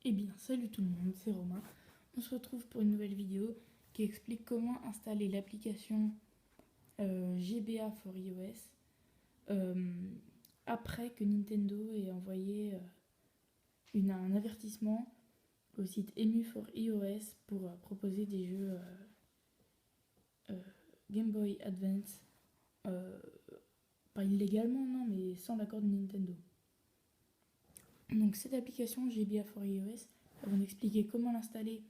Eh bien, salut tout le monde, c'est Romain. On se retrouve pour une nouvelle vidéo qui explique comment installer l'application GBA for iOS euh, après que Nintendo ait envoyé un avertissement au site EMU for iOS pour proposer des jeux euh, Game Boy Advance, euh, pas illégalement, non, mais sans l'accord de Nintendo. Donc cette application GBA for iOS, elle va nous expliquer comment l'installer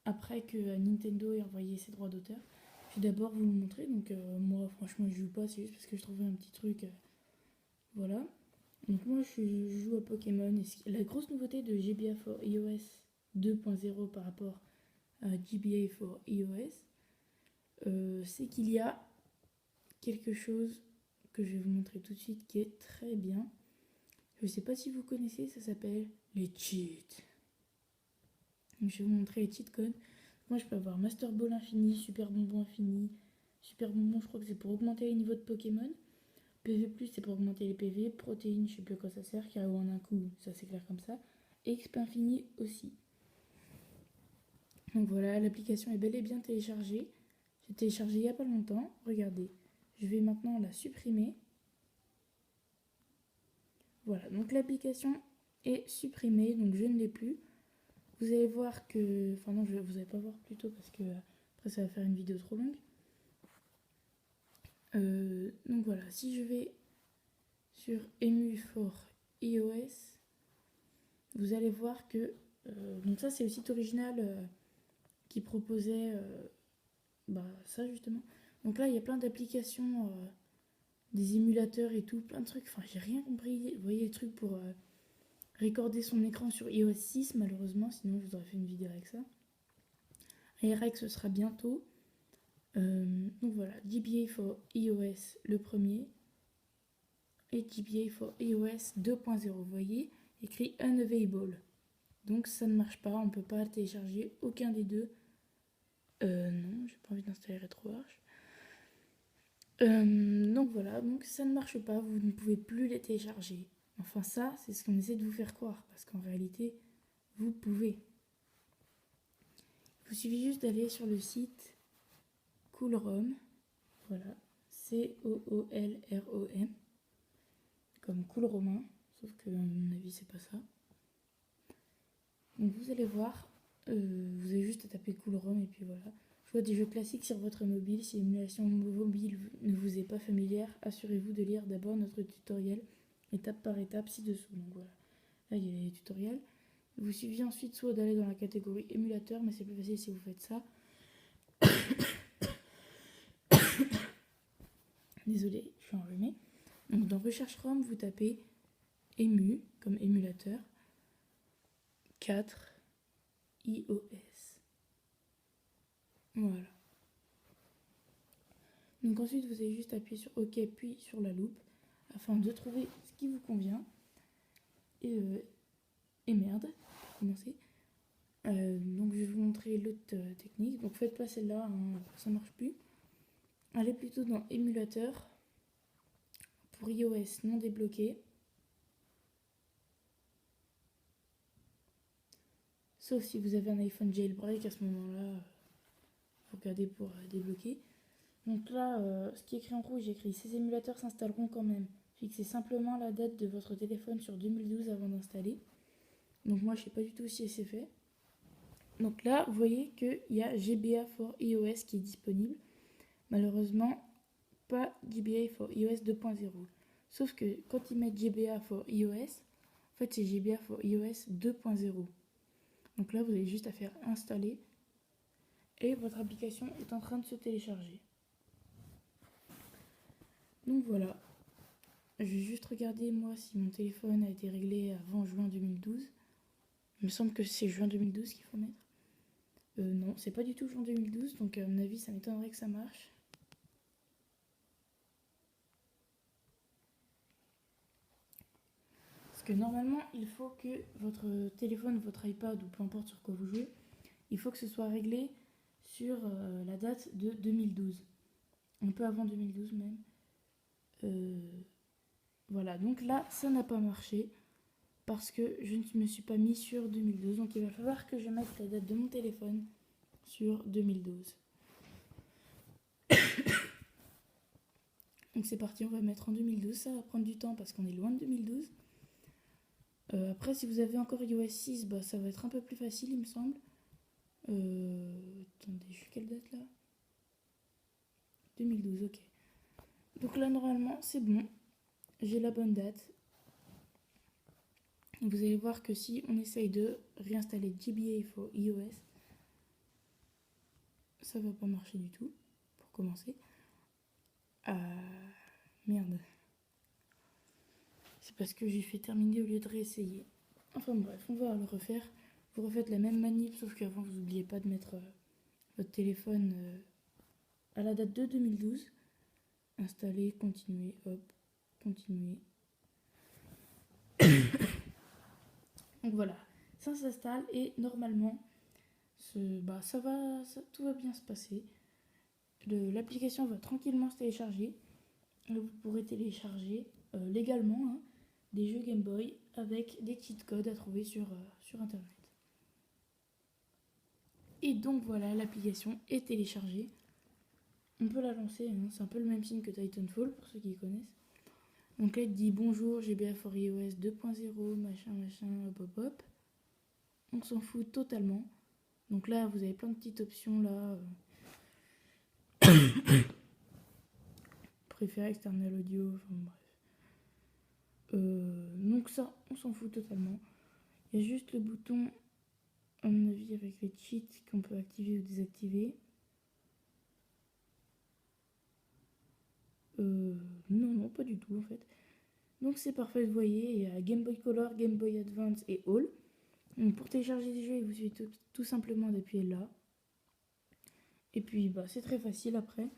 après que Nintendo ait envoyé ses droits d'auteur. Je vais d'abord vous le montrer. Donc moi franchement je joue pas, c'est juste parce que je trouvais un petit truc. Voilà. Donc moi je joue à Pokémon. Et la grosse nouveauté de GBA for iOS 2.0 par rapport à GBA for iOS, c'est qu'il y a quelque chose que je vais vous montrer tout de suite qui est très bien. Je sais pas si vous connaissez, ça s'appelle les cheats. Donc je vais vous montrer les cheat codes. Moi, je peux avoir Master Ball infini, Super Bonbon infini. Super Bonbon, je crois que c'est pour augmenter les niveaux de Pokémon. PV+, c'est pour augmenter les PV. Protéines, je sais plus à quoi ça sert. KO en un coup, ça c'est clair comme ça. Et XP infini aussi. Donc voilà, l'application est bel et bien téléchargée. J'ai téléchargé il n'y a pas longtemps. Regardez, je vais maintenant la supprimer. Voilà, donc l'application est supprimée, donc je ne l'ai plus. Vous allez voir que... Enfin non, vous n'allez pas voir plutôt parce que après ça va faire une vidéo trop longue. Donc voilà, si je vais sur EMU for iOS, vous allez voir que... donc ça c'est le site original qui proposait ça justement. Donc là il y a plein d'applications, des émulateurs et tout, plein de trucs. Enfin j'ai rien compris. Vous voyez les trucs pour recorder son écran sur iOS 6 malheureusement, sinon je vous aurais fait une vidéo avec ça. AirX ce sera bientôt. Donc voilà, GBA for iOS le premier et GBA for iOS 2.0. Vous voyez, écrit Unavailable. Donc ça ne marche pas, on ne peut pas télécharger aucun des deux. Non, j'ai pas envie d'installer RetroArch. Donc voilà, donc ça ne marche pas, vous ne pouvez plus les télécharger. Enfin ça, c'est ce qu'on essaie de vous faire croire, parce qu'en réalité, vous pouvez. Il vous suffit juste d'aller sur le site Coolrom, voilà, Coolrom, comme cool romain, sauf que à mon avis c'est pas ça. Donc vous allez voir, vous avez juste à taper Coolrom et puis voilà. Jouez des jeux classiques sur votre mobile. Si l'émulation mobile ne vous est pas familière, assurez-vous de lire d'abord notre tutoriel étape par étape ci-dessous. Donc voilà, là il y a les tutoriels. Il vous suffit ensuite soit d'aller dans la catégorie émulateur, mais c'est plus facile si vous faites ça. Désolée, je suis enrhumée. Donc dans recherche ROM, vous tapez EMU comme émulateur 4 iOS. Voilà. Donc ensuite, vous allez juste appuyer sur OK puis sur la loupe afin de trouver ce qui vous convient. Et merde, pour commencer. Donc je vais vous montrer l'autre technique. Donc faites pas celle-là, hein, ça marche plus. Allez plutôt dans émulateur pour iOS non débloqué. Sauf si vous avez un iPhone jailbreak, à ce moment-là, vous regardez pour débloquer. Donc là, ce qui est écrit en rouge, écrit ces émulateurs s'installeront quand même. Fixez simplement la date de votre téléphone sur 2012 avant d'installer. Donc moi, je sais pas du tout si c'est fait. Donc là, vous voyez qu'il y a GBA for iOS qui est disponible. Malheureusement, pas GBA for iOS 2.0. Sauf que quand ils mettent GBA for iOS, en fait, c'est GBA for iOS 2.0. Donc là, vous avez juste à faire installer et votre application est en train de se télécharger. Donc voilà. Je vais juste regarder moi si mon téléphone a été réglé avant juin 2012. Il me semble que c'est juin 2012 qu'il faut mettre. Non, c'est pas du tout juin 2012, donc à mon avis, ça m'étonnerait que ça marche. Parce que normalement, il faut que votre téléphone, votre iPad ou peu importe sur quoi vous jouez, il faut que ce soit réglé sur la date de 2012. Un peu avant 2012 même. Voilà, donc là, ça n'a pas marché. parce que je ne me suis pas mis sur 2012. Donc il va falloir que je mette la date de mon téléphone sur 2012. Donc c'est parti, on va mettre en 2012. Ça va prendre du temps parce qu'on est loin de 2012. Après, si vous avez encore iOS 6, bah, ça va être un peu plus facile, il me semble. Attendez, je suis quelle date là? 2012, ok. Donc là, normalement, c'est bon. J'ai la bonne date. Vous allez voir que si on essaye de réinstaller GBA for iOS, ça va pas marcher du tout, pour commencer. Merde. C'est parce que j'ai fait terminer au lieu de réessayer. Enfin bref, on va le refaire. Vous refaites la même manip, sauf qu'avant, vous n'oubliez pas de mettre votre téléphone à la date de 2012. Installer, continuer, hop, continuer. Donc voilà, ça s'installe et normalement, tout va bien se passer. L'application va tranquillement se télécharger. Là, vous pourrez télécharger légalement des jeux Game Boy avec des cheat codes à trouver sur internet. Et donc voilà, l'application est téléchargée. On peut la lancer, c'est un peu le même signe que Titanfall pour ceux qui connaissent. Donc là, il dit bonjour, GBA for iOS 2.0, machin, hop, hop, hop. On s'en fout totalement. Donc là, vous avez plein de petites options là. Préférer external audio, enfin bref. Donc ça, on s'en fout totalement. Il y a juste le bouton, à mon avis, avec les cheats qu'on peut activer ou désactiver. Non, pas du tout en fait. Donc c'est parfait, vous voyez, il y a Game Boy Color, Game Boy Advance et All. Donc pour télécharger des jeux, il vous suffit tout simplement d'appuyer là. Et puis c'est très facile après.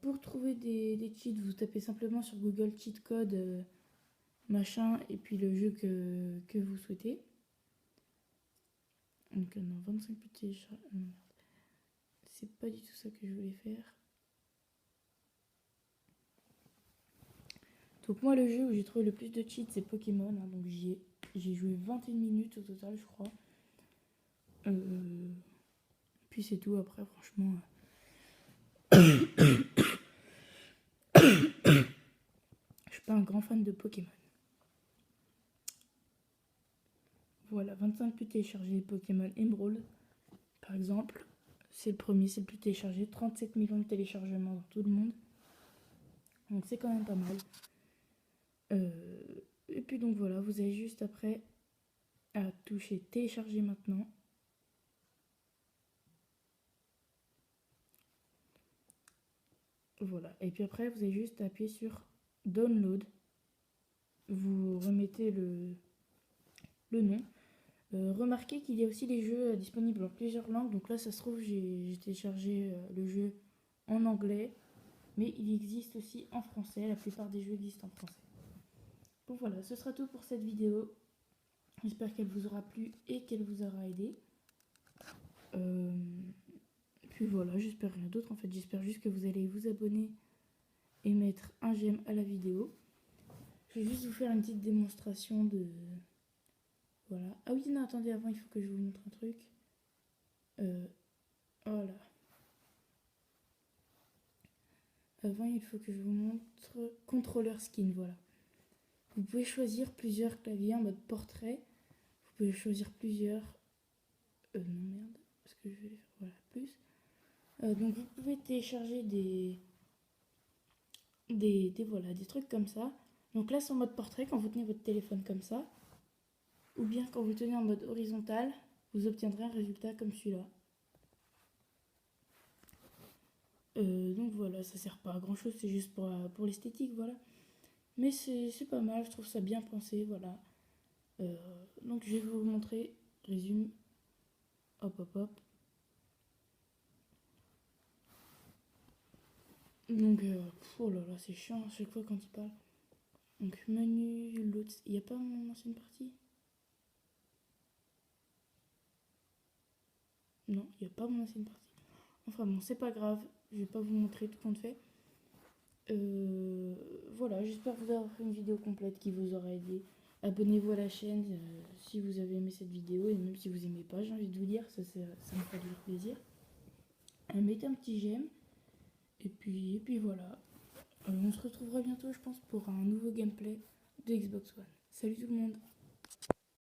Pour trouver des cheats, vous tapez simplement sur Google cheat code machin et puis le jeu que vous souhaitez. Donc non, 25 petits c'est pas du tout ça que je voulais faire. Donc moi le jeu où j'ai trouvé le plus de cheats c'est Pokémon, donc j'ai joué 21 minutes au total je crois. Puis c'est tout après franchement. Je suis pas un grand fan de Pokémon. Voilà, 25 plus téléchargés Pokémon Emerald par exemple. C'est le premier, c'est le plus téléchargé. 37 millions de téléchargements dans tout le monde. Donc c'est quand même pas mal. Et puis donc voilà, vous avez juste après à toucher télécharger maintenant. Voilà, et puis après vous avez juste à appuyer sur download. Vous remettez le nom. Remarquez qu'il y a aussi les jeux disponibles en plusieurs langues. Donc là ça se trouve j'ai téléchargé le jeu en anglais. Mais il existe aussi en français. La plupart des jeux existent en français. Donc voilà, ce sera tout pour cette vidéo. J'espère qu'elle vous aura plu et qu'elle vous aura aidé. Puis voilà, j'espère rien d'autre en fait. J'espère juste que vous allez vous abonner et mettre un j'aime à la vidéo. Je vais juste vous faire une petite démonstration de... Voilà. Ah oui, non, attendez, avant, il faut que je vous montre un truc. Voilà. Avant, il faut que je vous montre contrôleur skin, voilà. Vous pouvez choisir plusieurs claviers en mode portrait. Vous pouvez choisir plusieurs... non, merde. Parce que je vais les faire... Voilà, plus. Donc, vous pouvez télécharger des trucs comme ça. Donc là, c'est en mode portrait quand vous tenez votre téléphone comme ça. Ou bien quand vous tenez en mode horizontal, vous obtiendrez un résultat comme celui-là. Donc voilà, ça sert pas à grand chose, c'est juste pour l'esthétique, voilà. Mais c'est pas mal, je trouve ça bien pensé, voilà. Donc je vais vous montrer, résume. Hop, hop, hop. Donc, oh là là, c'est chiant à chaque fois quand il parle. Donc menu, l'autre, il n'y a pas mon ancienne partie? Non, il n'y a pas mon ancienne partie. Enfin bon, c'est pas grave, je vais pas vous montrer tout compte fait. Voilà, j'espère vous avoir fait une vidéo complète qui vous aura aidé. Abonnez-vous à la chaîne si vous avez aimé cette vidéo, et même si vous aimez pas, j'ai envie de vous dire, ça me ferait toujours plaisir. Mettez un petit j'aime, et puis voilà. On se retrouvera bientôt, je pense, pour un nouveau gameplay de Xbox One. Salut tout le monde!